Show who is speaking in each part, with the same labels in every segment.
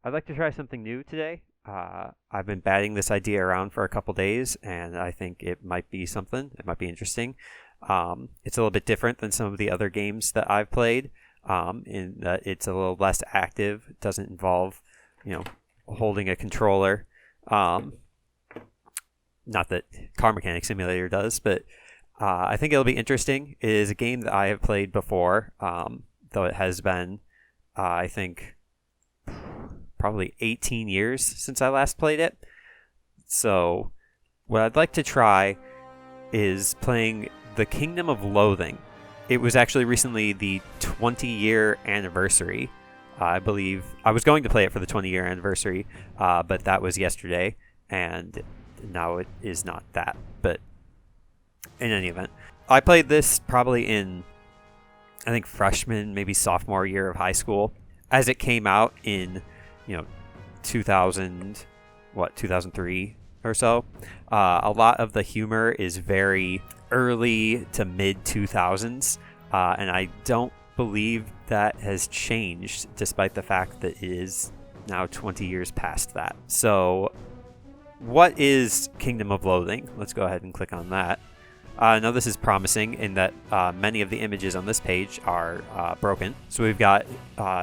Speaker 1: I'd like to try something new today. I've been batting this idea around for a couple days, and I think it might be something. It might be interesting. It's a little bit different than some of the other games that I've played, in that it's a little less active. It doesn't involve, holding a controller. Not that Car Mechanic Simulator does, but I think it'll be interesting. It is a game that I have played before, though it has been, I think, probably 18 years since I last played it. So what I'd like to try is playing The Kingdom of Loathing. It was actually recently the 20-year anniversary. I believe I was going to play it for the 20-year anniversary, but that was yesterday, and now it is not that. But in any event, I played this probably in, I think, freshman, maybe sophomore year of high school, as it came out in 2003 or so. A lot of the humor is very early to mid 2000s, and I don't believe that has changed despite the fact that it is now 20 years past that. So what is Kingdom of Loathing? Let's go ahead and click on that. Now this is promising in that many of the images on this page are broken. So we've got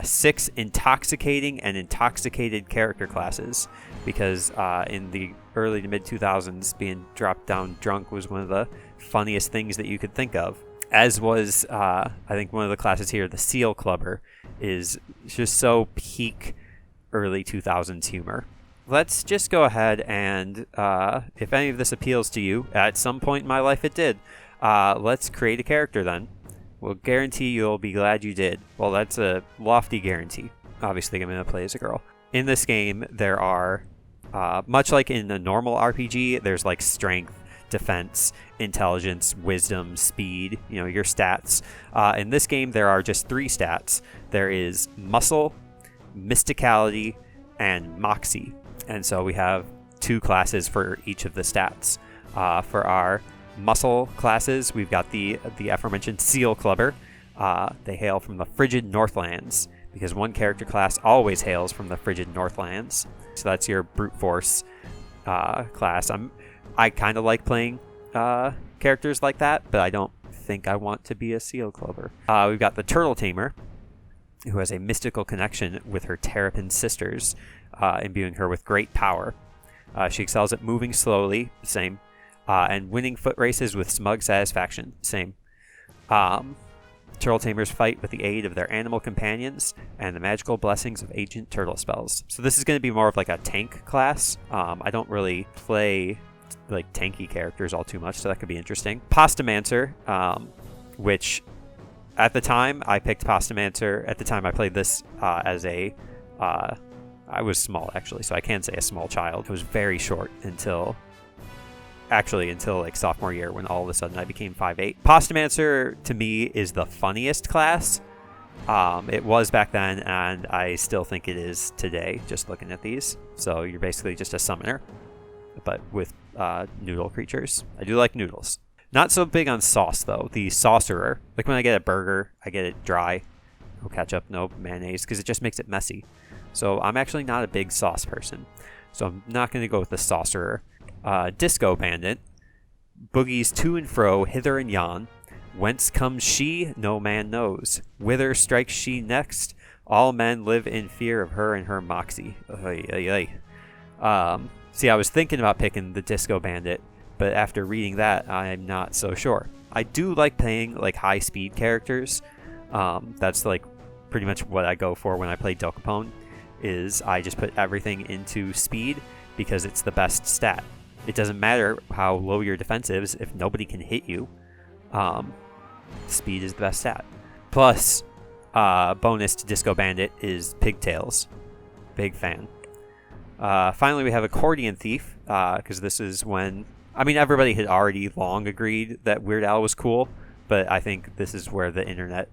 Speaker 1: 6 intoxicating and intoxicated character classes, because in the early to mid 2000s, being dropped down drunk was one of the funniest things that you could think of. As was, I think, one of the classes here, the Seal Clubber, is just so peak early 2000s humor. Let's just go ahead and, if any of this appeals to you, at some point in my life it did, let's create a character then. We'll guarantee you'll be glad you did. Well, that's a lofty guarantee. Obviously, I'm going to play as a girl. In this game, there are, much like in a normal RPG, there's like strength, defense, intelligence, wisdom, speed, your stats. In this game, there are just 3 stats. There is muscle, mysticality, and moxie. And so we have 2 classes for each of the stats. For our muscle classes, we've got the aforementioned Seal Clubber. They hail from the frigid Northlands, because one character class always hails from the frigid Northlands. So that's your brute force class. I kind of like playing characters like that, but I don't think I want to be a Seal Clubber. We've got the Turtle Tamer, who has a mystical connection with her Terrapin sisters, imbuing her with great power. She excels at moving slowly, same, and winning foot races with smug satisfaction, same. Turtle Tamers fight with the aid of their animal companions and the magical blessings of ancient turtle spells. So this is going to be more of like a tank class. I don't really play like tanky characters all too much, so that could be interesting. Pastamancer, which at the time I picked Pastamancer. At the time I played this as a I was small, actually, so I can say a small child. It was very short until like sophomore year, when all of a sudden I became 5'8". Pastamancer, to me, is the funniest class. It was back then, and I still think it is today, just looking at these. So you're basically just a summoner, but with noodle creatures. I do like noodles. Not so big on sauce, though. The Sorcerer, like when I get a burger, I get it dry. No ketchup, no mayonnaise, because it just makes it messy. So I'm actually not a big sauce person. So I'm not going to go with the Sorcerer. Disco Bandit boogies to and fro, hither and yon. Whence comes she? No man knows. Whither strikes she next? All men live in fear of her and her moxie. See, I was thinking about picking the Disco Bandit, but after reading that, I'm not so sure. I do like playing like high speed characters. That's like pretty much what I go for when I play Del Capone. Is I just put everything into speed because it's the best stat. It doesn't matter how low your defense is if nobody can hit you. Speed is the best stat. Plus, bonus to Disco Bandit is pigtails. Big fan. Finally, we have Accordion Thief, because this is when... everybody had already long agreed that Weird Al was cool, but I think this is where the internet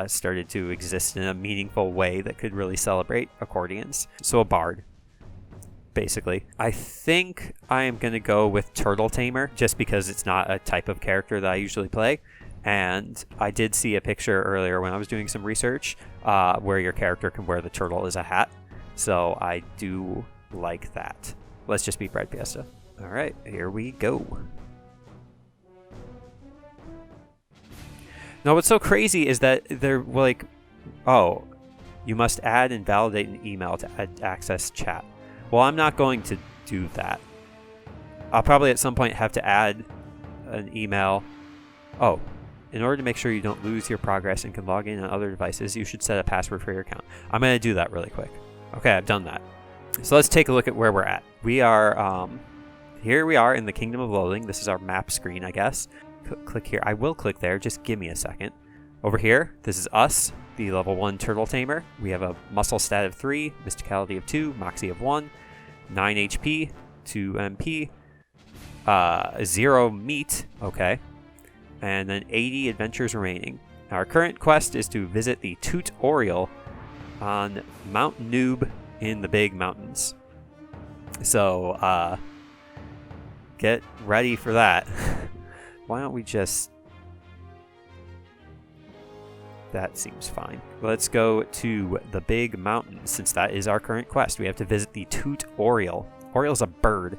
Speaker 1: started to exist in a meaningful way that could really celebrate accordions. So a bard, basically. I think I am going to go with Turtle Tamer, just because it's not a type of character that I usually play. And I did see a picture earlier when I was doing some research where your character can wear the turtle as a hat. So I do like that. Let's just beat breadfiesta. All right, here we go. Now, what's so crazy is that they're like, oh, you must add and validate an email to access chat. Well, I'm not going to do that. I'll probably at some point have to add an email. Oh, in order to make sure you don't lose your progress and can log in on other devices, you should set a password for your account. I'm going to do that really quick. Okay, I've done that. So let's take a look at where we're at. We are, here we are in the Kingdom of Loathing. This is our map screen, I guess. Click here. I will click there. Just give me a second. Over here, this is us, the level 1 turtle tamer. We have a muscle stat of 3, mysticality of 2, moxie of 1, 9 HP, 2 MP, 0 meat, okay, and then 80 adventures remaining. Our current quest is to visit the tutorial on Mount Noob in the Big Mountains. So, get ready for that. Why don't we just... That seems fine. Let's go to the Big Mountains, since that is our current quest. We have to visit the tutorial. Oriel's a bird.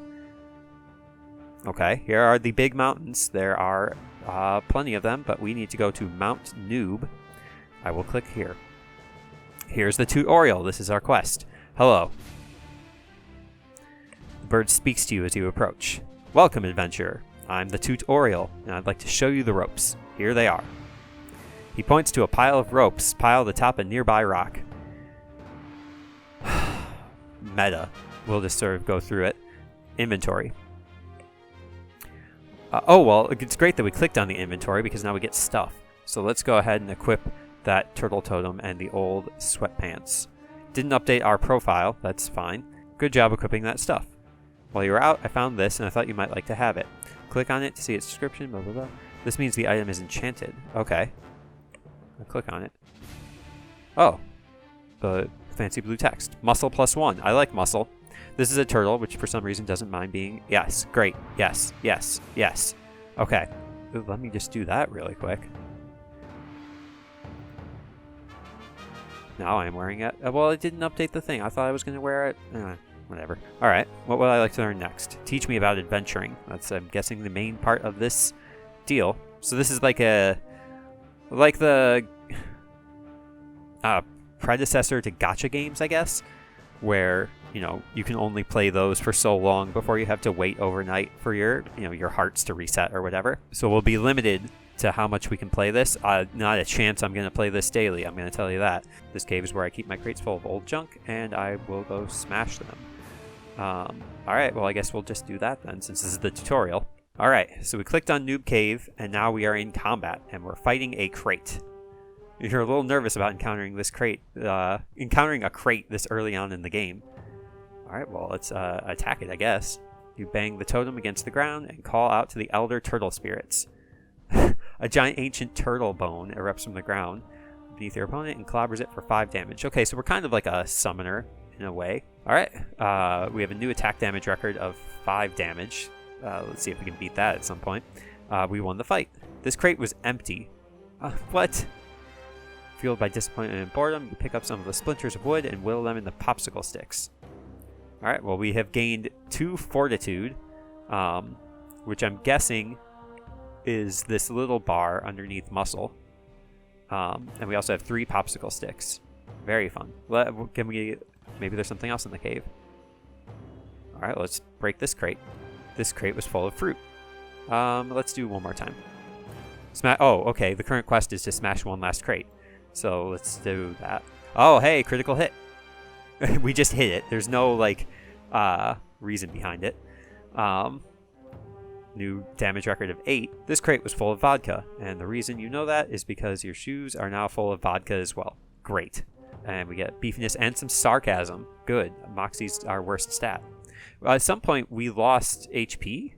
Speaker 1: Okay, here are the Big Mountains. There are plenty of them, but we need to go to Mount Noob. I will click here. Here's the tutorial. This is our quest. Hello. The bird speaks to you as you approach. Welcome, adventurer. I'm the tutorial, and I'd like to show you the ropes. Here they are. He points to a pile of ropes piled atop a nearby rock. Meta. We'll just sort of go through it. Inventory. Oh, well, it's great that we clicked on the inventory because now we get stuff. So let's go ahead and equip that turtle totem and the old sweatpants. Didn't update our profile. That's fine. Good job equipping that stuff. While you were out, I found this and I thought you might like to have it. Click on it to see its description, blah, blah, blah. This means the item is enchanted. Okay. I'll click on it. Oh. The fancy blue text. Muscle +1. I like muscle. This is a turtle, which for some reason doesn't mind being... Yes. Great. Yes. Yes. Yes. Okay. Ooh, let me just do that really quick. Now I'm wearing it. Well, it didn't update the thing. I thought I was going to wear it. Whatever. Alright, what would I like to learn next? Teach me about adventuring. That's, I'm guessing, the main part of this deal. So this is like a... Like the... predecessor to gacha games, I guess? Where, you know, you can only play those for so long before you have to wait overnight for your, you know, your hearts to reset or whatever. So we'll be limited to how much we can play this. Not a chance I'm going to play this daily, I'm going to tell you that. This cave is where I keep my crates full of old junk, and I will go smash them. Alright, well I guess we'll just do that then, since this is the tutorial. Alright, so we clicked on Noob Cave, and now we are in combat, and we're fighting a crate. You're a little nervous about encountering this crate, encountering a crate this early on in the game. Alright, well let's attack it, I guess. You bang the totem against the ground and call out to the elder turtle spirits. A giant ancient turtle bone erupts from the ground beneath your opponent and clobbers it for 5 damage. Okay, so we're kind of like a summoner in a way. Alright, we have a new attack damage record of 5 damage. Let's see if we can beat that at some point. We won the fight. This crate was empty. What? Fueled by disappointment and boredom, you pick up some of the splinters of wood and whittle them into popsicle sticks. Alright, well we have gained 2 fortitude, which I'm guessing is this little bar underneath muscle. And we also have 3 popsicle sticks. Very fun. Can we... Maybe there's something else in the cave. Alright, let's break this crate. This crate was full of fruit. Let's do one more time. Oh, okay. The current quest is to smash one last crate. So let's do that. Oh, hey, critical hit. We just hit it. There's no, like, reason behind it. New damage record of 8. This crate was full of vodka. And the reason you know that is because your shoes are now full of vodka as well. Great. And we get beefiness and some sarcasm. Good. Moxie's our worst stat. At some point, we lost HP?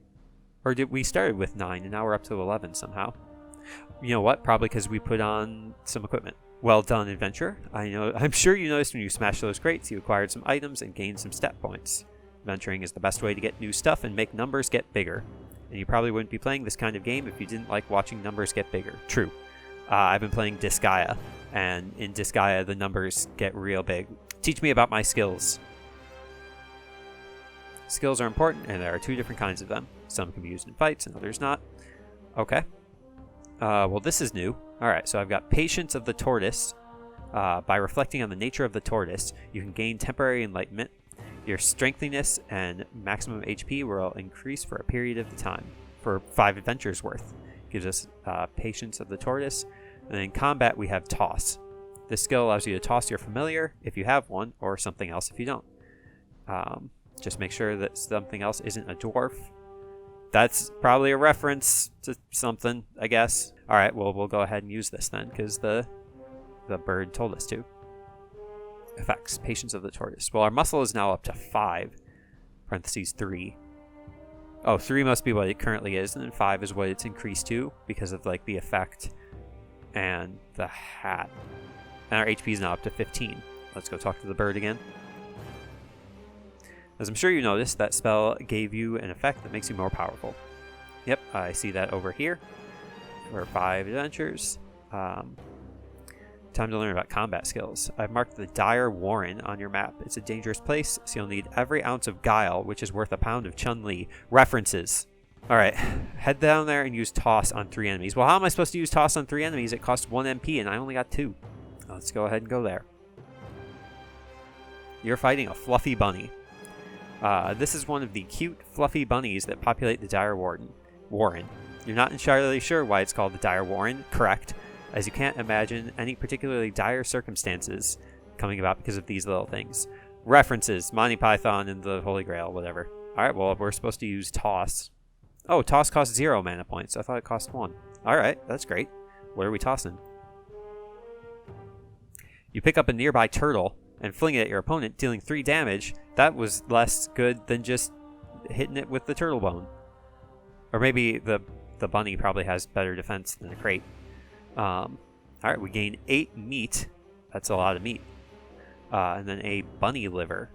Speaker 1: Or did we started with 9 and now we're up to 11 somehow? You know what? Probably because we put on some equipment. Well done, adventurer. I'm sure you noticed when you smashed those crates, you acquired some items and gained some stat points. Adventuring is the best way to get new stuff and make numbers get bigger. And you probably wouldn't be playing this kind of game if you didn't like watching numbers get bigger. True. I've been playing Disgaea, and in Disgaea the numbers get real big. Teach me about my skills. Skills are important, and there are 2 different kinds of them. Some can be used in fights, and others not. Okay. Well, this is new. Alright, so I've got Patience of the Tortoise. By reflecting on the nature of the tortoise, you can gain temporary enlightenment. Your strengthiness and maximum HP will increase for a period of time, for 5 adventures worth. Gives us Patience of the Tortoise. And then in combat, we have Toss. This skill allows you to toss your familiar, if you have one, or something else if you don't. Just make sure that something else isn't a dwarf. That's probably a reference to something, I guess. Alright, well, we'll go ahead and use this then, because the bird told us to. Effects. Patience of the Tortoise. Well, our muscle is now up to 5. Parentheses 3. Oh, 3 must be what it currently is, and then 5 is what it's increased to, because of, like, the effect and the hat. And our HP is now up to 15. Let's go talk to the bird again. As I'm sure you noticed, that spell gave you an effect that makes you more powerful. Yep, I see that over here. For 5 adventures. Time to learn about combat skills. I've marked the Dire Warren on your map. It's a dangerous place, so you'll need every ounce of guile, which is worth a pound of Chun-Li. References. Alright, head down there and use Toss on 3 enemies. Well, how am I supposed to use Toss on 3 enemies? It costs 1 MP, and I only got 2. Let's go ahead and go there. You're fighting a fluffy bunny. This is one of the cute, fluffy bunnies that populate the Dire Warren. You're not entirely sure why it's called the Dire Warren, correct, as you can't imagine any particularly dire circumstances coming about because of these little things. References, Monty Python and the Holy Grail, whatever. Alright, well, we're supposed to use Toss. Oh, Toss costs 0 mana points. I thought it cost 1. Alright, that's great. What are we tossing? You pick up a nearby turtle and fling it at your opponent, dealing 3 damage. That was less good than just hitting it with the turtle bone. Or maybe the bunny probably has better defense than a crate. Alright, we gain 8 meat. That's a lot of meat. And then a bunny liver.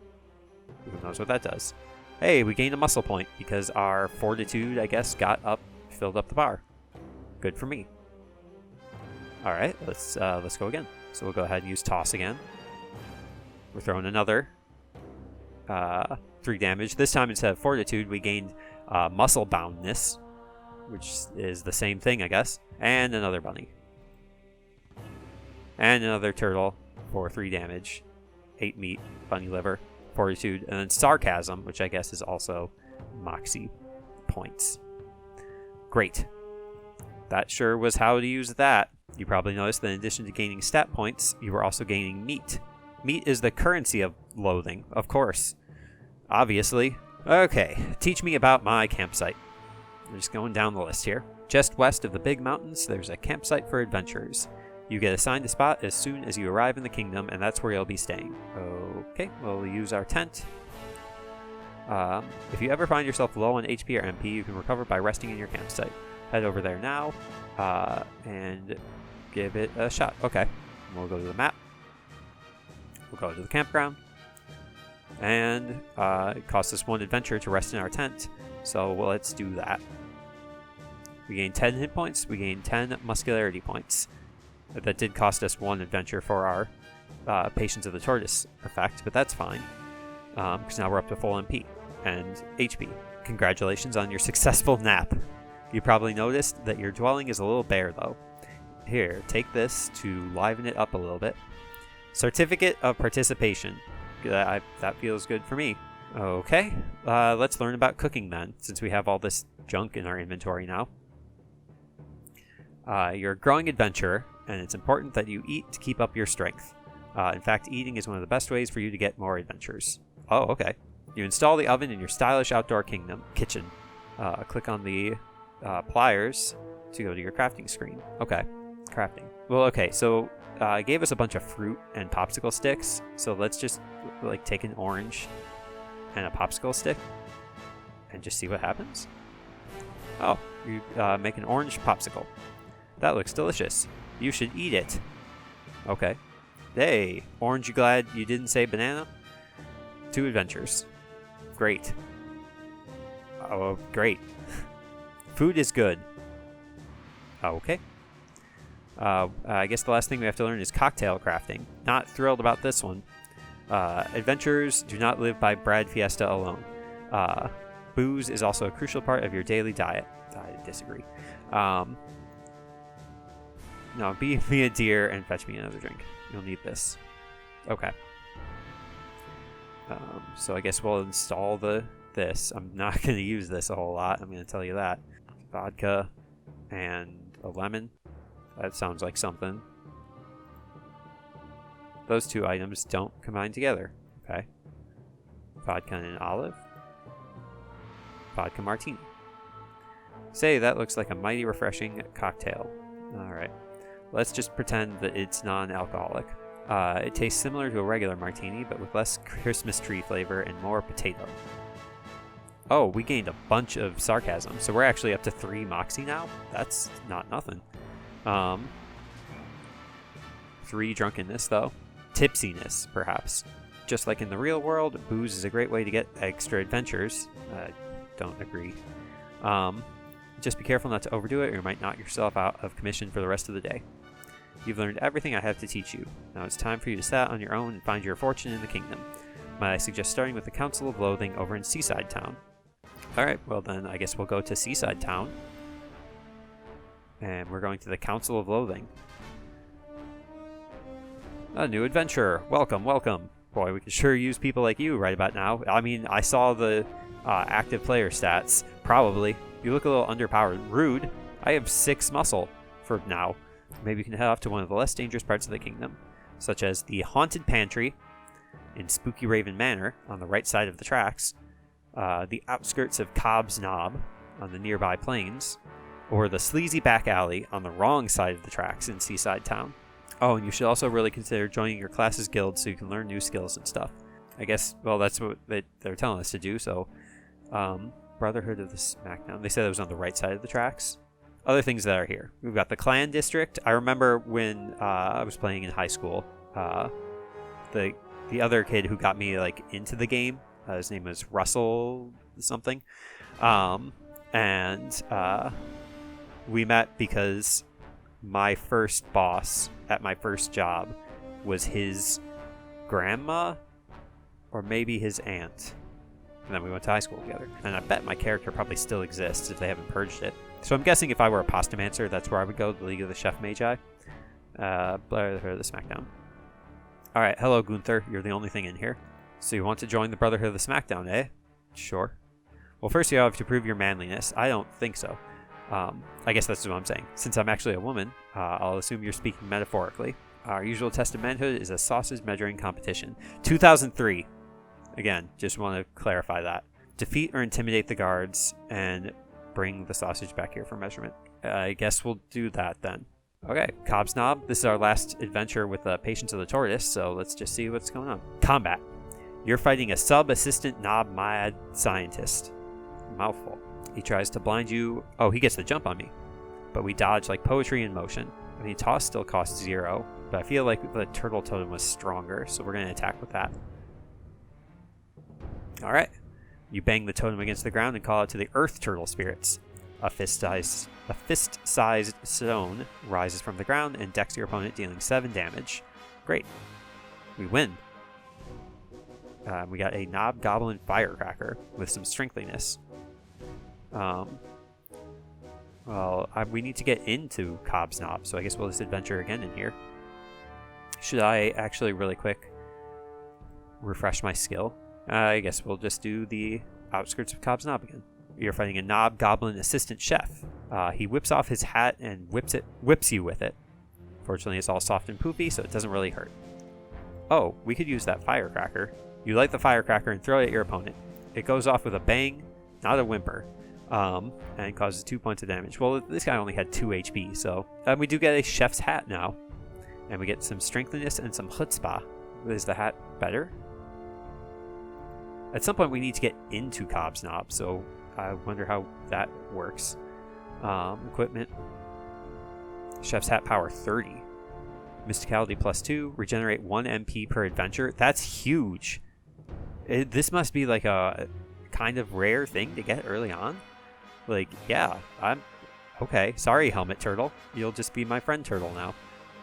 Speaker 1: Who knows what that does? Hey, we gained a muscle point because our fortitude, I guess, filled up the bar. Good for me. Alright, let's go again. So we'll go ahead and use Toss again. We're throwing another 3 damage. This time, instead of fortitude, we gained muscle boundness, which is the same thing, I guess. And another bunny. And another turtle for 3 damage. 8 meat, bunny liver, fortitude, and then sarcasm, which I guess is also moxie points. Great. That sure was how to use that. You probably noticed that in addition to gaining stat points, you were also gaining meat. Meat is the currency of loathing, of course. Obviously. Okay, teach me about my campsite. I'm just going down the list here. Just west of the big mountains, there's a campsite for adventurers. You get assigned a spot as soon as you arrive in the kingdom, and that's where you'll be staying. Okay, we'll use our tent. If you ever find yourself low on HP or MP, you can recover by resting in your campsite. Head over there now, and give it a shot. Okay, we'll go to the map. We'll go to the campground. And it costs us 1 adventure to rest in our tent, so let's do that. We gain 10 hit points, we gain 10 muscularity points. That did cost us 1 adventure for our Patience of the Tortoise effect, but that's fine, because now we're up to full MP and HP. Congratulations on your successful nap. You probably noticed that your dwelling is a little bare, though. Here, take this to liven it up a little bit. Certificate of Participation. That feels good for me. Okay, let's learn about cooking then, since we have all this junk in our inventory now. You're a growing adventurer, and it's important that you eat to keep up your strength. In fact, eating is one of the best ways for you to get more adventures. Oh, okay. You install the oven in your stylish outdoor kitchen. Click on the pliers to go to your crafting screen. Okay, crafting. Well, okay, so it gave us a bunch of fruit and popsicle sticks, so let's just take an orange and a popsicle stick and just see what happens. Oh, you make an orange popsicle. That looks delicious. You should eat it. Okay. Hey, orange, you glad you didn't say banana? 2 adventures. Great. Oh, great. Food is good. Okay. I guess the last thing we have to learn is cocktail crafting. Not thrilled about this one. Adventurers do not live by breadfiesta alone. Booze is also a crucial part of your daily diet. I disagree. No, be a deer and fetch me another drink. You'll need this. Okay. So I guess we'll install this. I'm not going to use this a whole lot. I'm going to tell you that. Vodka and a lemon. That sounds like something. Those two items don't combine together. Okay. Vodka and an olive. Vodka martini. Say, that looks like a mighty refreshing cocktail. Alright. Let's just pretend that it's non-alcoholic. It tastes similar to a regular martini, but with less Christmas tree flavor and more potato. Oh, we gained a bunch of sarcasm, so we're actually up to 3 moxie now? That's not nothing. 3 drunkenness, though. Tipsiness, perhaps. Just like in the real world, booze is a great way to get extra adventures. Don't agree. Just be careful not to overdo it, or you might knock yourself out of commission for the rest of the day. You've learned everything I have to teach you. Now it's time for you to set out on your own and find your fortune in the kingdom. Might I suggest starting with the Council of Loathing over in Seaside Town? Alright, well then I guess we'll go to Seaside Town. And we're going to the Council of Loathing. A new adventurer. Welcome, welcome. Boy, we could sure use people like you right about now. I mean, I saw the active player stats. Probably. You look a little underpowered. Rude. I have 6 muscle for now. Maybe you can head off to one of the less dangerous parts of the kingdom, such as the Haunted Pantry in Spooky Raven Manor on the right side of the tracks, the outskirts of Cobb's Knob on the nearby plains, or the Sleazy Back Alley on the wrong side of the tracks in Seaside Town. Oh, and you should also really consider joining your class's guild so you can learn new skills and stuff. I guess, well, that's what they're telling us to do, so... Brotherhood of the Smackdown. They said it was on the right side of the tracks. Other things that are here. We've got the Clan District. I remember when I was playing in high school, the other kid who got me like into the game, his name was Russell something, and we met because my first boss at my first job was his grandma or maybe his aunt. And then we went to high school together. And I bet my character probably still exists if they haven't purged it. So I'm guessing if I were a Postomancer, that's where I would go, the League of the Chef Magi. Brotherhood of the Smackdown. Alright, hello Gunther. You're the only thing in here. So you want to join the Brotherhood of the Smackdown, eh? Sure. Well, first you have to prove your manliness. I don't think so. I guess that's what I'm saying. Since I'm actually a woman, I'll assume you're speaking metaphorically. Our usual test of manhood is a sausage measuring competition. 2003. Again, just want to clarify that. Defeat or intimidate the guards and bring the sausage back here for measurement. I guess we'll do that then. Okay, Cobb's Knob. This is our last adventure with the Patience of the Tortoise, so let's just see what's going on. Combat. You're fighting a sub-assistant knob mad scientist. Mouthful. He tries to blind you. Oh, he gets the jump on me. But we dodge like poetry in motion. I mean, toss still costs 0, but I feel like the turtle totem was stronger, so we're going to attack with that. Alright. You bang the totem against the ground and call out to the earth turtle spirits. A fist-sized stone rises from the ground and decks your opponent, dealing 7 damage. Great. We win. We got a Knob Goblin Firecracker with some strengthiness. We need to get into Cobb's Knob, so I guess we'll just adventure again in here. Should I actually really quick refresh my skill? I guess we'll just do the outskirts of Cobb's Knob again. You're fighting a Knob Goblin Assistant Chef. He whips off his hat and whips you with it. Fortunately, it's all soft and poofy, so it doesn't really hurt. Oh, we could use that firecracker. You light the firecracker and throw it at your opponent. It goes off with a bang, not a whimper, and causes 2 points of damage. Well, this guy only had 2 HP, so we do get a chef's hat now. And we get some strengthiness and some chutzpah. Is the hat better? At some point, we need to get into Cobb's Knob, so I wonder how that works. Equipment. Chef's Hat Power 30. Mysticality +2. Regenerate 1 MP per adventure. That's huge. This must be like a kind of rare thing to get early on. Like, yeah, I'm... Okay, sorry, Helmet Turtle. You'll just be my friend Turtle now.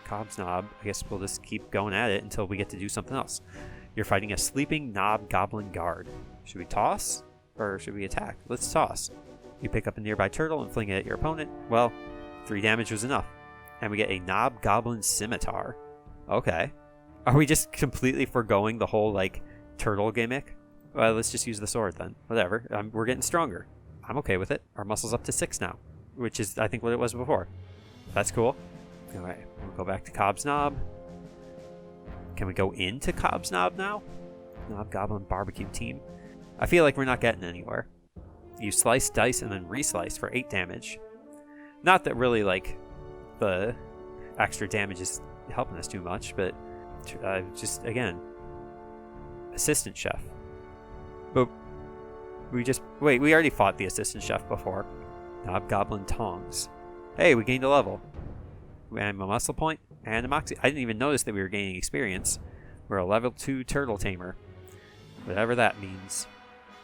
Speaker 1: Cobb's Knob. I guess we'll just keep going at it until we get to do something else. You're fighting a sleeping knob goblin guard. Should we toss? Or should we attack? Let's toss. You pick up a nearby turtle and fling it at your opponent. Well, 3 damage was enough. And we get a knob goblin scimitar. Okay. Are we just completely foregoing the whole, like, turtle gimmick? Well, let's just use the sword then. Whatever. We're getting stronger. I'm okay with it. Our muscle's up to 6 now, which is, I think, what it was before. That's cool. Alright, we'll go back to Cobb's Knob. Can we go into Cobb's Knob now? Knob Goblin Barbecue Team. I feel like we're not getting anywhere. You slice, dice, and then reslice for 8 damage. Not that really, like, the extra damage is helping us too much, but just, again, assistant chef. But we already fought the assistant chef before. Knob Goblin Tongs. Hey, we gained a level. And a muscle point and a moxie. I didn't even notice that we were gaining experience. We're a level 2 turtle tamer. Whatever that means.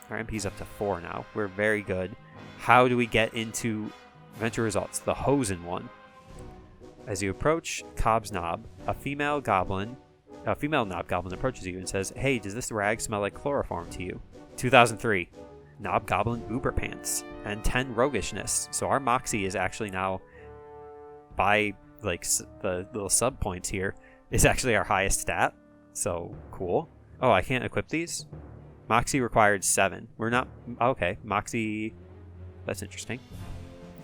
Speaker 1: Our MP's up to 4 now. We're very good. How do we get into adventure results? The Hosen one. As you approach Cobb's Knob, a female knob goblin approaches you and says, "Hey, does this rag smell like chloroform to you?" 2003. Knob Goblin Uber Pants and 10 roguishness. So our moxie is actually now, by like the little sub points here, is actually our highest stat. So cool. Oh, I can't equip these? Moxie required 7. We're not... Okay, Moxie... That's interesting.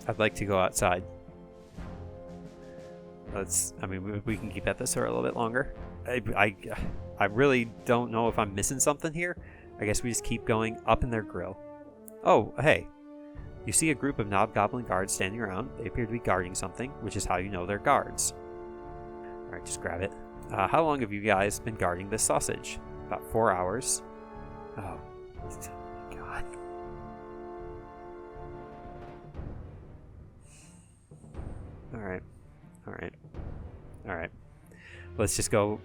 Speaker 1: I'd like to go outside. We can keep at this for a little bit longer. I really don't know if I'm missing something here. I guess we just keep going up in their grill. Oh, hey. You see a group of knob goblin guards standing around. They appear to be guarding something, which is how you know they're guards. Alright, just grab it. How long have you guys been guarding this sausage? About 4 hours. Oh, God. Alright. Let's just go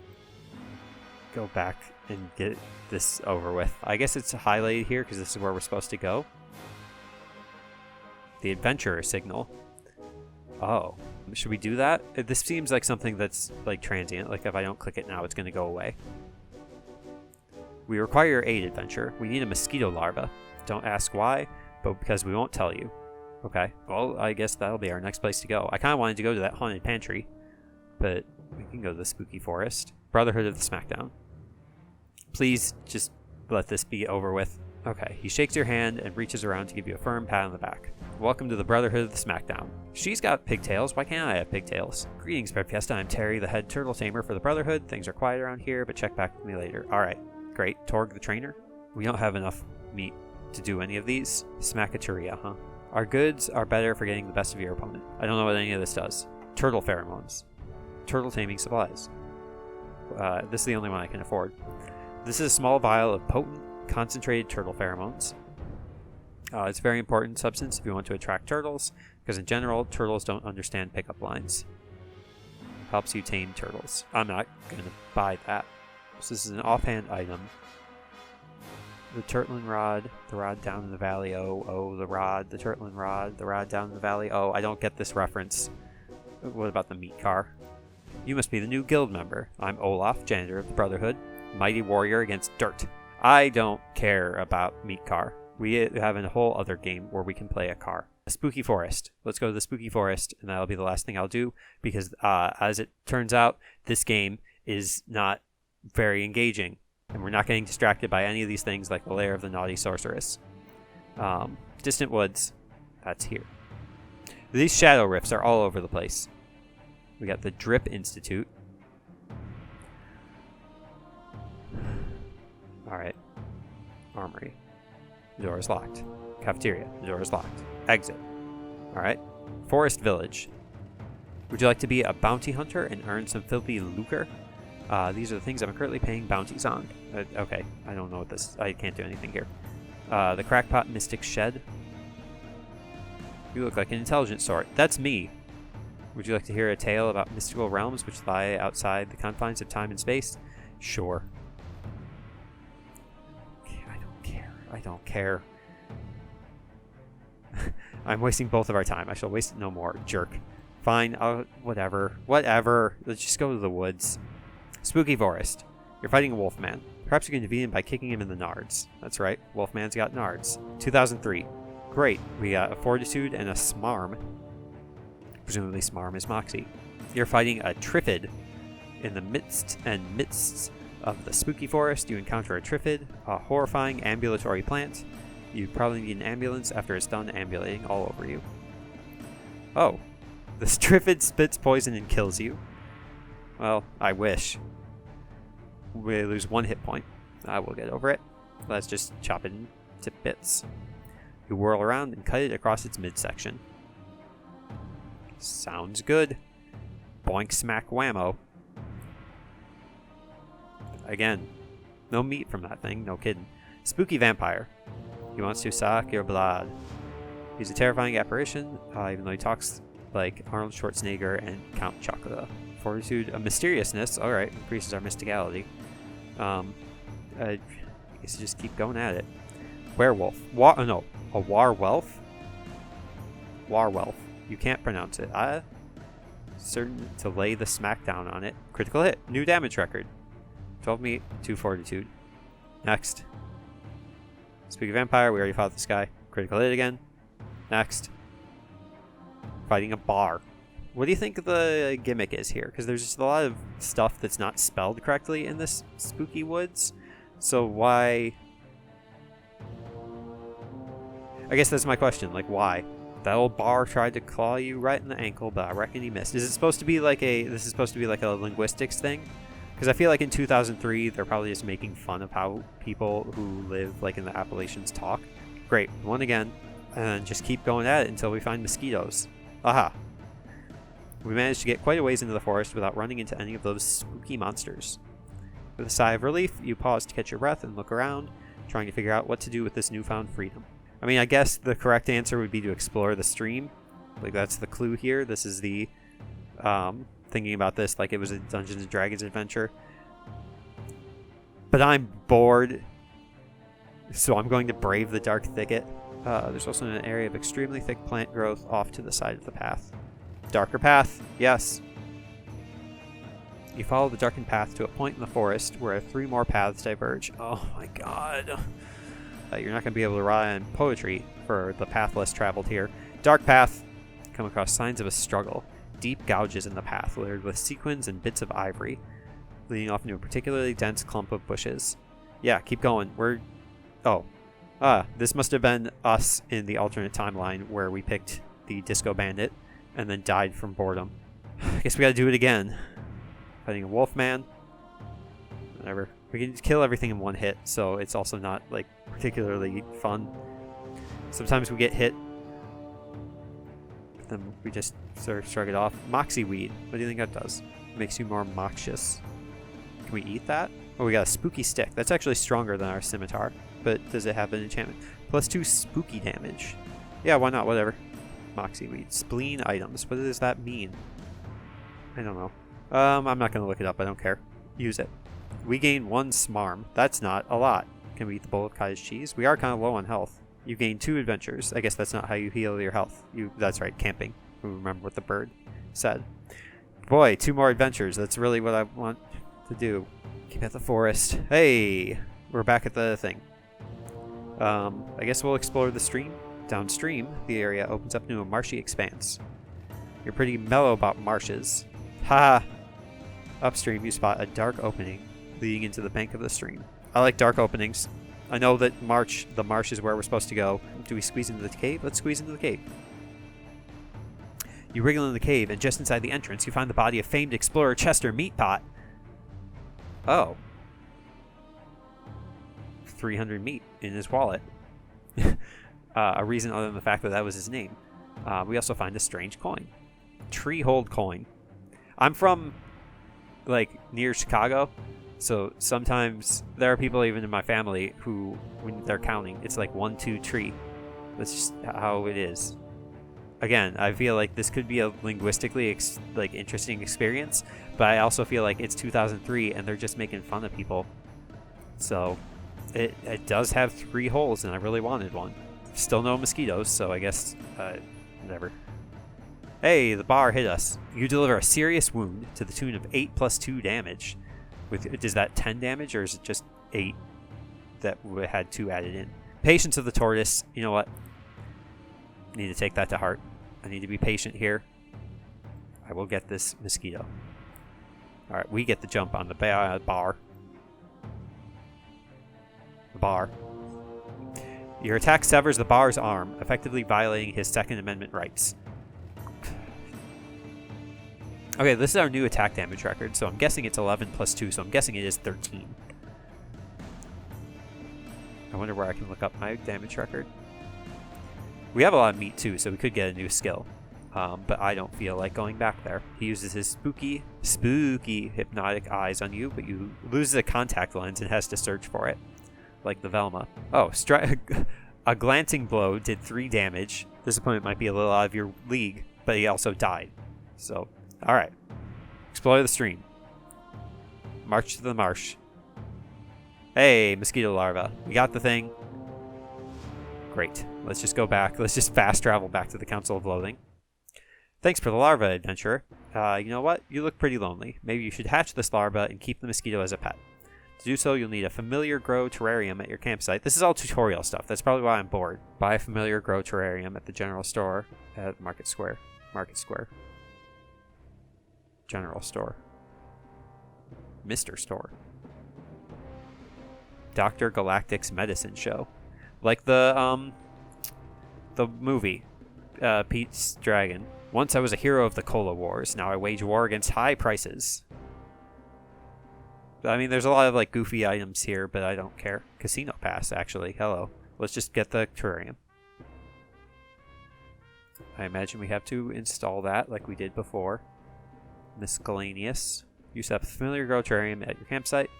Speaker 1: back and get this over with. I guess it's highlighted here because this is where we're supposed to go. The adventurer signal. Oh, should we do that? This seems like something that's like transient. Like if I don't click it now, it's going to go away. We require your aid, adventure. We need a mosquito larva. Don't ask why, but because we won't tell you. Okay, well, I guess that'll be our next place to go. I kind of wanted to go to that haunted pantry, but we can go to the spooky forest. Brotherhood of the Smackdown. Please just let this be over with. Okay, he shakes your hand and reaches around to give you a firm pat on the back. Welcome to the Brotherhood of the Smackdown. She's got pigtails. Why can't I have pigtails? Greetings, breadfiesta. I'm Terry, the head turtle tamer for the Brotherhood. Things are quiet around here, but check back with me later. Alright, great. Torg the trainer. We don't have enough meat to do any of these. Smackaturia, huh? Our goods are better for getting the best of your opponent. I don't know what any of this does. Turtle pheromones. Turtle taming supplies. This is the only one I can afford. This is a small vial of potent, concentrated turtle pheromones. It's a very important substance if you want to attract turtles, because in general, turtles don't understand pickup lines. Helps you tame turtles. I'm not going to buy that. So this is an offhand item. The turtling rod, the rod down in the valley, oh, the rod, the turtling rod, the rod down in the valley, oh, I don't get this reference. What about the meat car? You must be the new guild member. I'm Olaf, janitor of the Brotherhood, mighty warrior against dirt. I don't care about meat car. We have a whole other game where we can play a car. A spooky forest. Let's go to the spooky forest, and that'll be the last thing I'll do, because as it turns out, this game is not very engaging. And we're not getting distracted by any of these things like the lair of the naughty sorceress. Distant woods. That's here. These shadow rifts are all over the place. We got the Drip Institute. Alright. Armory. The door is locked. Cafeteria. The door is locked. Exit. Alright. Forest Village. Would you like to be a bounty hunter and earn some filthy lucre? These are the things I'm currently paying bounties on. Okay, I don't know what this... I can't do anything here. The Crackpot Mystic Shed. You look like an intelligent sort. That's me. Would you like to hear a tale about mystical realms which lie outside the confines of time and space? Sure. I don't care. I'm wasting both of our time. I shall waste it no more. Jerk. Fine. Whatever. Let's just go to the woods. Spooky forest. You're fighting a wolf man. Perhaps you can defeat him by kicking him in the nards. That's right, Wolfman's got nards. 2003. Great, we got a Fortitude and a Smarm. Presumably Smarm is Moxie. You're fighting a Triffid. In the midst of the spooky forest, you encounter a Triffid, a horrifying ambulatory plant. You probably need an ambulance after it's done ambulating all over you. Oh, this Triffid spits poison and kills you. Well, I wish. We lose 1 hit point. I will get over it. Let's just chop it into bits. You whirl around and cut it across its midsection. Sounds good. Boink smack whammo. Again, no meat from that thing, no kidding. Spooky vampire. He wants to suck your blood. He's a terrifying apparition, even though he talks like Arnold Schwarzenegger and Count Chocula. Fortitude, a mysteriousness. Alright, increases our mysticality. I guess just keep going at it. Werewolf. A warwolf? Warwolf. You can't pronounce it. Certain to lay the smackdown on it. Critical hit. New damage record. 12 meat, 2 fortitude. Next. Spooky vampire. We already fought this guy. Critical hit again. Next. Fighting a bar. What do you think the gimmick is here? Because there's just a lot of stuff that's not spelled correctly in this spooky woods. So why... I guess that's my question. Like, why? That old bar tried to claw you right in the ankle, but I reckon he missed. Is it supposed to be like a... This is supposed to be like a linguistics thing? Because I feel like in 2003, they're probably just making fun of how people who live like in the Appalachians talk. Great. 1 again. And just keep going at it until we find mosquitoes. Aha. We managed to get quite a ways into the forest without running into any of those spooky monsters. With a sigh of relief, you pause to catch your breath and look around, trying to figure out what to do with this newfound freedom. I mean, I guess the correct answer would be to explore the stream. Like, that's the clue here. This is the... thinking about this like it was a Dungeons & Dragons adventure. But I'm bored, so I'm going to brave the dark thicket. There's also an area of extremely thick plant growth off to the side of the path. Darker path, yes. You follow the darkened path to a point in the forest where 3 more paths diverge. Oh my god. You're not going to be able to rely on poetry for the path less traveled here. Dark path. Come across signs of a struggle. Deep gouges in the path, littered with sequins and bits of ivory, leading off into a particularly dense clump of bushes. Yeah, keep going. This must have been us in the alternate timeline where we picked the Disco Bandit and then died from boredom. I guess we gotta do it again. Fighting a wolfman. Whatever. We can kill everything in 1 hit, so it's also not, like, particularly fun. Sometimes we get hit, but then we just sort of shrug it off. Moxie weed. What do you think that does? Makes you more moxious. Can we eat that? Oh, we got a spooky stick. That's actually stronger than our scimitar. But does it have an enchantment? +2 spooky damage. Yeah, why not? Whatever. Moxie weed. Spleen items. What does that mean? I don't know. I'm not going to look it up. I don't care. Use it. We gain 1 smarm. That's not a lot. Can we eat the bowl of cottage cheese? We are kind of low on health. You gain 2 adventures. I guess that's not how you heal your health. That's right, camping. Remember what the bird said. Boy, 2 more adventures. That's really what I want to do. Keep at the forest. Hey! We're back at the thing. I guess we'll explore the stream. Downstream, the area opens up into a marshy expanse. You're pretty mellow about marshes. Ha! Upstream, you spot a dark opening leading into the bank of the stream. I like dark openings. I know that the marsh is where we're supposed to go. Do we squeeze into the cave? Let's squeeze into the cave. You wriggle in the cave, and just inside the entrance, you find the body of famed explorer Chester Meatpot. Oh. 300 meat in his wallet. A reason other than the fact that that was his name. We also find a strange coin. Treehold coin. I'm from, like, near Chicago, so sometimes there are people even in my family who, when they're counting, it's like 1, 2, tree. That's just how it is. Again, I feel like this could be a linguistically interesting experience, but I also feel like it's 2003 and they're just making fun of people. So it does have 3 holes, and I really wanted one. Still no mosquitoes, so I guess whatever. Hey, the bar hit us. You deliver a serious wound to the tune of 8 + 2 damage. Is that 10 damage, or is it just 8 that had 2 added in. Patience of the tortoise. You know what? I need to take that to heart. I need to be patient here. I will get this mosquito. Alright, we get the jump on the bar. The bar. Your attack severs the bar's arm, effectively violating his Second Amendment rights. Okay, this is our new attack damage record, so I'm guessing it's 11 plus 2, so I'm guessing it is 13. I wonder where I can look up my damage record. We have a lot of meat too, so we could get a new skill. But I don't feel like going back there. He uses his spooky hypnotic eyes on you, but you loses a contact lens and has to search for it. Like the Velma. Oh, a glancing blow did 3 damage. This opponent might be a little out of your league, but he also died. So, alright. Explore the stream. March to the marsh. Hey, mosquito larva. We got the thing. Great. Let's just go back. Let's just fast travel back to the Council of Loathing. Thanks for the larva, adventurer. You know what? You look pretty lonely. Maybe you should hatch this larva and keep the mosquito as a pet. To do so, you'll need a familiar grow terrarium at your campsite. This is all tutorial stuff. That's probably why I'm bored. Buy a familiar grow terrarium at the general store at Market Square. Market Square. General store. Mr. Store. Dr. Galactic's medicine show. Like the movie, Pete's Dragon. Once I was a hero of the Cola Wars. Now I wage war against high prices. I mean, there's a lot of like goofy items here, but I don't care. Casino pass, actually. Hello. Let's just get the terrarium. I imagine we have to install that like we did before. Miscellaneous. You set up a familiar grow terrarium at your campsite.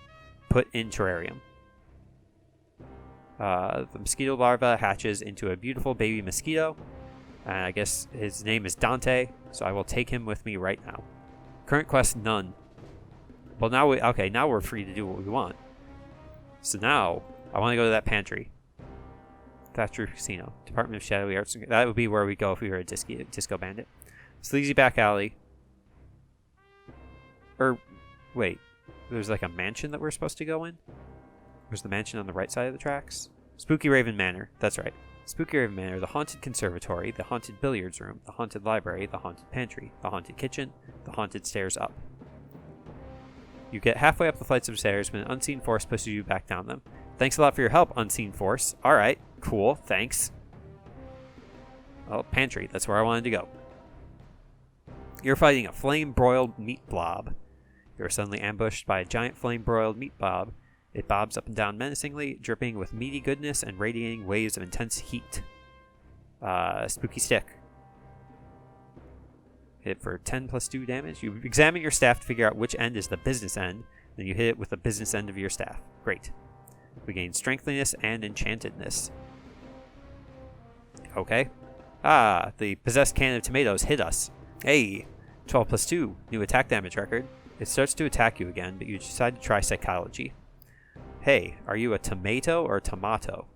Speaker 1: Put in terrarium. The mosquito larva hatches into a beautiful baby mosquito. And I guess his name is Dante, so I will take him with me right now. Current quest, none. Well, now now we're free to do what we want. So now, I want to go to that pantry. Thatcher Casino. Department of Shadowy Arts. That would be where we go if we were a disco bandit. Sleazy back alley. Or, wait. There's like a mansion that we're supposed to go in? Where's the mansion on the right side of the tracks? Spooky Raven Manor. That's right. Spooky Raven Manor, the haunted conservatory, the haunted billiards room, the haunted library, the haunted pantry, the haunted kitchen, the haunted stairs up. You get halfway up the flights of stairs when an unseen force pushes you back down them. Thanks a lot for your help, unseen force. Alright, cool, thanks. Oh, pantry, that's where I wanted to go. You're fighting a flame-broiled meat blob. You're suddenly ambushed by a giant flame-broiled meat blob. It bobs up and down menacingly, dripping with meaty goodness and radiating waves of intense heat. Spooky stick. Hit for 10 plus 2 damage. You examine your staff to figure out which end is the business end. Then you hit it with the business end of your staff. Great. We gain strengthiness and enchantedness. Okay. Ah, the possessed can of tomatoes hit us. Hey, 12 plus 2. New attack damage record. It starts to attack you again, but you decide to try psychology. Hey, are you a tomato or a tomato?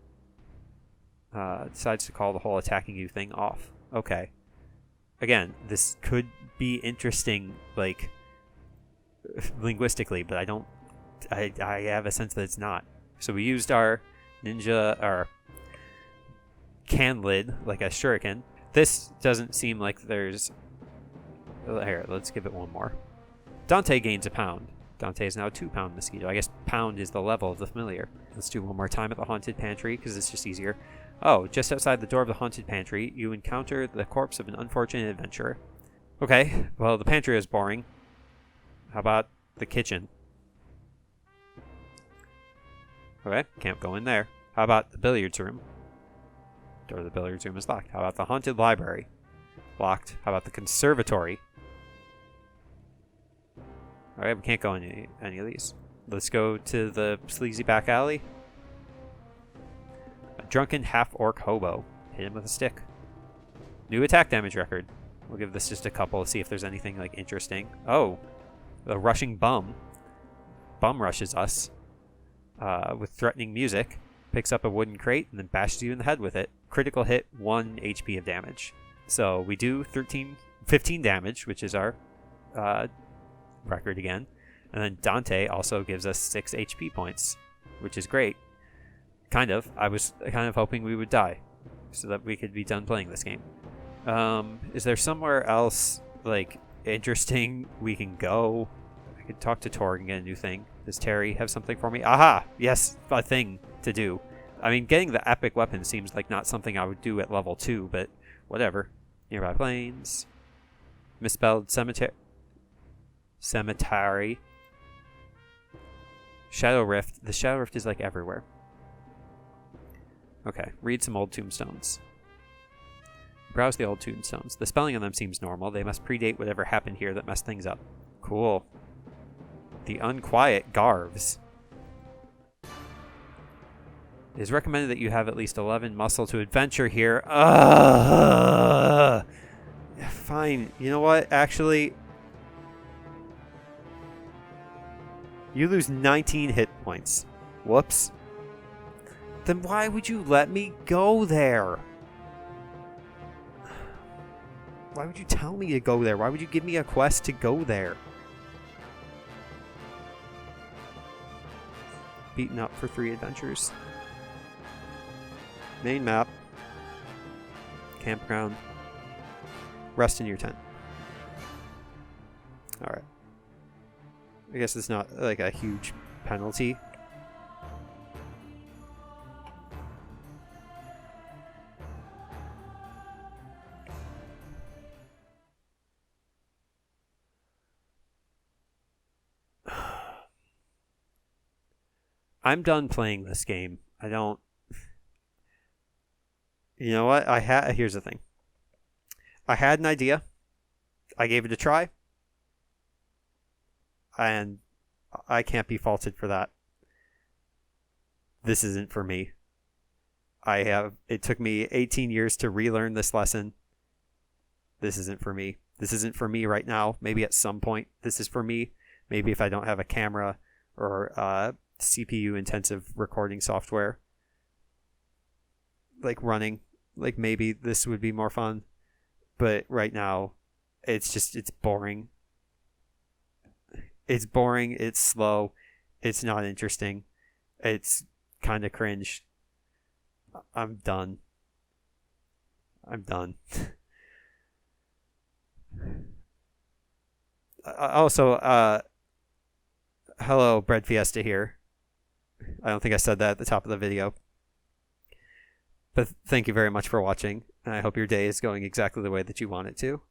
Speaker 1: Decides to call the whole attacking you thing off. Okay. Again, this could be interesting, like, linguistically, but I have a sense that it's not. So we used our can lid, like a shuriken. This doesn't seem like there's... Here, let's give it one more. Dante gains a pound. Dante is now a 2-pound mosquito. I guess pound is the level of the familiar. Let's do one more time at the haunted pantry, because it's just easier. Oh, just outside the door of the haunted pantry, you encounter the corpse of an unfortunate adventurer. Okay, well, the pantry is boring. How about the kitchen? Okay, can't go in there. How about the billiards room? Door of the billiards room is locked. How about the haunted library? Locked. How about the conservatory? Alright, we can't go in any of these. Let's go to the sleazy back alley. A drunken half-orc hobo. Hit him with a stick. New attack damage record. We'll give this just a couple to see if there's anything like interesting. Oh, a rushing bum. Bum rushes us with threatening music. Picks up a wooden crate and then bashes you in the head with it. Critical hit, 1 HP of damage. So we do 15 damage, which is our record again. And then Dante also gives us 6 HP points. which is great. Kind of. I was kind of hoping we would die so that we could be done playing this game. Is there somewhere else, like, interesting we can go? I could talk to Torg and get a new thing. Does Terry have something for me? Aha! Yes, a thing to do. I mean, getting the epic weapon seems like not something I would do at level 2, but whatever. Nearby plains. Misspelled cemetery. Shadow Rift. The Shadow Rift is like everywhere. Okay, read some old tombstones. Browse the old tombstones. The spelling on them seems normal. They must predate whatever happened here that messed things up. Cool. The Unquiet Garves. It is recommended that you have at least 11 muscle to adventure here. Fine. You know what? Actually, you lose 19 hit points. Whoops. Then why would you let me go there? Why would you tell me to go there? Why would you give me a quest to go there? Beaten up for 3 adventures. Main map. Campground. Rest in your tent. Alright. I guess it's not like a huge penalty. I'm done playing this game. I don't... You know what? Here's the thing. I had an idea. I gave it a try. And I can't be faulted for that. This isn't for me. It took me 18 years to relearn this lesson. This isn't for me. This isn't for me right now. Maybe at some point this is for me. Maybe if I don't have a camera or CPU intensive recording software like running, like maybe this would be more fun. But right now it's boring. It's boring, it's slow, it's not interesting, it's kind of cringe. I'm done. Also, hello, breadfiesta here. I don't think I said that at the top of the video. But thank you very much for watching. And I hope your day is going exactly the way that you want it to.